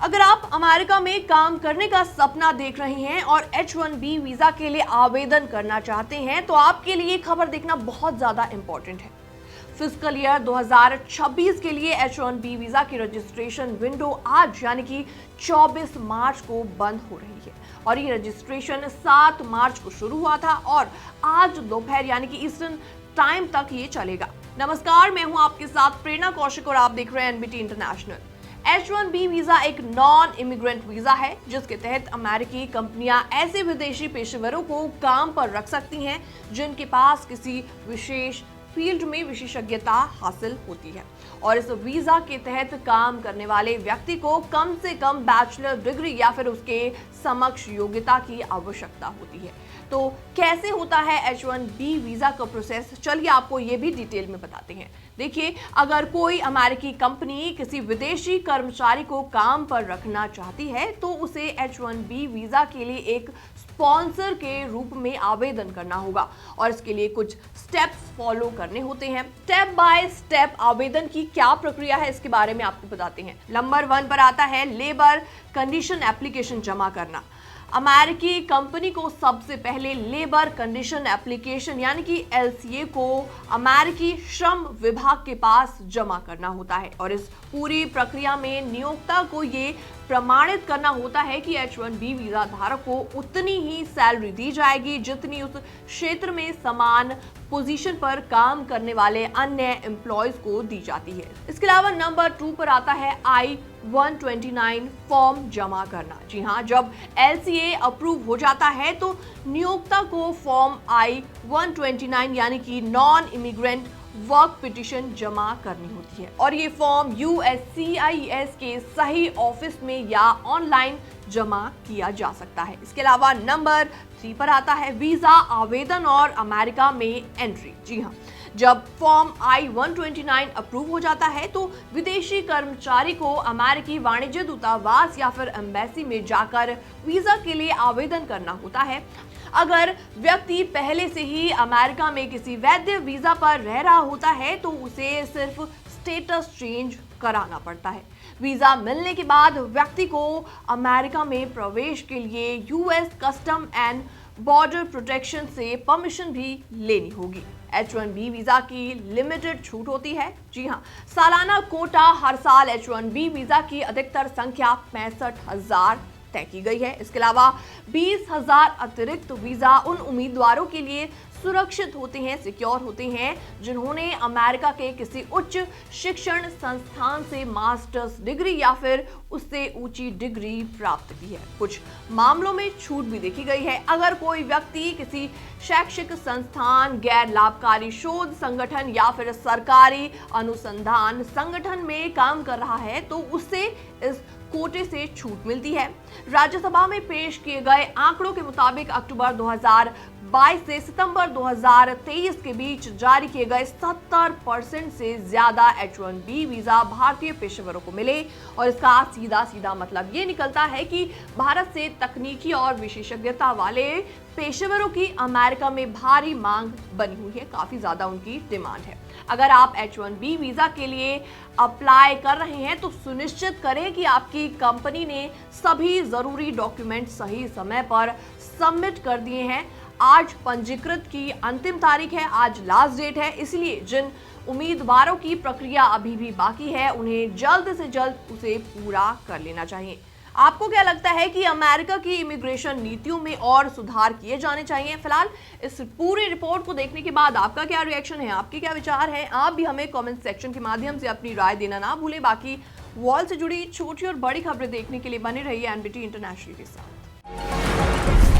अगर आप अमेरिका में काम करने का सपना देख रहे हैं और H1B वीजा के लिए आवेदन करना चाहते हैं तो आपके लिए खबर देखना बहुत ज्यादा इंपॉर्टेंट है। फिस्कल ईयर 2026 के लिए H1B वीजा की रजिस्ट्रेशन विंडो आज यानी कि 24 मार्च को बंद हो रही है और ये रजिस्ट्रेशन 7 मार्च को शुरू हुआ था और आज दोपहर यानी कि ईस्टर्न टाइम तक ये चलेगा। नमस्कार, मैं हूं आपके साथ प्रेरणा कौशिक और आप देख रहे हैं एनबीटी इंटरनेशनल। H1B वीजा एक नॉन इमिग्रेंट वीजा है जिसके तहत अमेरिकी कंपनियां ऐसे विदेशी पेशेवरों को काम पर रख सकती हैं जिनके पास किसी विशेष फील्ड में विशेषज्ञता हासिल होती है और इस वीजा के तहत काम करने वाले व्यक्ति को कम से कम बैचलर डिग्री या फिर उसके समकक्ष योग्यता की आवश्यकता होती है। तो कैसे होता है H1B वीजा का प्रोसेस, चलिए आपको ये भी डिटेल में बताते हैं। देखिए, अगर कोई अमेरिकी कंपनी किसी विदेशी कर्मचारी को काम पर रखना चाहती है तो उसे H1B वीजा के लिए एक स्पॉन्सर के रूप में आवेदन करना होगा और इसके लिए कुछ स्टेप्स फॉलो करने होते हैं। स्टेप बाय स्टेप आवेदन की क्या प्रक्रिया है इसके बारे में आपको बताते हैं। नंबर 1 पर आता है लेबर कंडीशन एप्लीकेशन जमा करना। अमेरिकी कंपनी को सबसे पहले लेबर कंडीशन एप्लीकेशन यानी कि LCA को अमेरिकी श्रम विभाग के पास जमा करना होता है और इस पूरी प्रक्रिया में नियोक्ता को ये प्रमाणित करना होता है कि H1B वीजा धारक को उतनी ही सैलरी दी जाएगी जितनी उस क्षेत्र में समान पोजीशन पर काम करने वाले अन्य एम्प्लॉयज को दी जाती है। इसके अलावा नंबर 2 पर आता है I-129 फॉर्म जमा करना। जी हाँ, जब LCA अप्रूव हो जाता है तो नियोक्ता को फॉर्म I-129 यानी कि नॉन इमिग्रेंट वर्क पिटीशन जमा करनी होती है और ये फॉर्म USCIS के सही ऑफिस में या ऑनलाइन जमा किया जा सकता है। इसके अलावा नंबर 3 पर आता है वीजा आवेदन और अमेरिका में एंट्री। जी हाँ, जब फॉर्म I-129 अप्रूव हो जाता है तो विदेशी कर्मचारी को अमेरिकी वाणिज्य दूतावास या फिर एम्बेसी में जाकर वीजा के लिए आवेदन करना होता है। अगर व्यक्ति पहले से ही अमेरिका में किसी वैध वीजा पर रह रहा होता है तो उसे सिर्फ स्टेटस चेंज कराना पड़ता है। वीजा मिलने के बाद व्यक्ति को अमेरिका में प्रवेश के लिए US custom and border protection से परमिशन भी लेनी होगी। H1B वीजा की लिमिटेड छूट होती है। जी हाँ, सालाना कोटा हर साल H1B वीजा की अधिकतर संख्या 65,000 तय की गई है। इसके अलावा 20,000 अतिरिक्त वीजा उन उम्मीदवारों के लिए सुरक्षित होते हैं, सिक्योर होते हैं जिन्होंने अमेरिका के किसी उच्च शिक्षण संस्थान से मास्टर्स डिग्री या फिर उससे ऊंची डिग्री प्राप्त की है। कुछ मामलों में छूट भी देखी गई है। अगर कोई व्यक्ति किसी शैक्षिक संस्थान, गैर लाभकारी शोध संगठन या फिर सरकारी अनुसंधान संगठन में काम कर रहा है तो उससे इस कोटे से छूट मिलती है। राज्यसभा में पेश किए गए आंकड़ों के मुताबिक अक्टूबर 2022 से सितंबर 2023 के बीच जारी किए गए 70% से ज्यादा H1B वीजा भारतीय पेशेवरों को मिले और इसका सीधा मतलब ये निकलता है कि भारत से तकनीकी और विशेषज्ञता वाले पेशेवरों की अमेरिका में भारी मांग बनी हुई है, काफी ज्यादा उनकी डिमांड है। अगर आप H1B वीजा के लिए अप्लाई कर रहे हैं तो सुनिश्चित करें कि आपकी कंपनी ने सभी जरूरी डॉक्यूमेंट सही समय पर सबमिट कर दिए हैं। आज पंजीकृत की अंतिम तारीख है, आज लास्ट डेट है, इसलिए जिन उम्मीदवारों की प्रक्रिया अभी भी बाकी है उन्हें जल्द से जल्द उसे पूरा कर लेना चाहिए। आपको क्या लगता है कि अमेरिका की इमिग्रेशन नीतियों में और सुधार किए जाने चाहिए? फिलहाल इस पूरी रिपोर्ट को देखने के बाद आपका क्या रिएक्शन है, आपके क्या विचार हैं? आप भी हमें कमेंट सेक्शन के माध्यम से अपनी राय देना ना भूलें। बाकी वॉल से जुड़ी छोटी और बड़ी खबरें देखने के लिए बने रहिए एनबीटी इंटरनेशनल के साथ।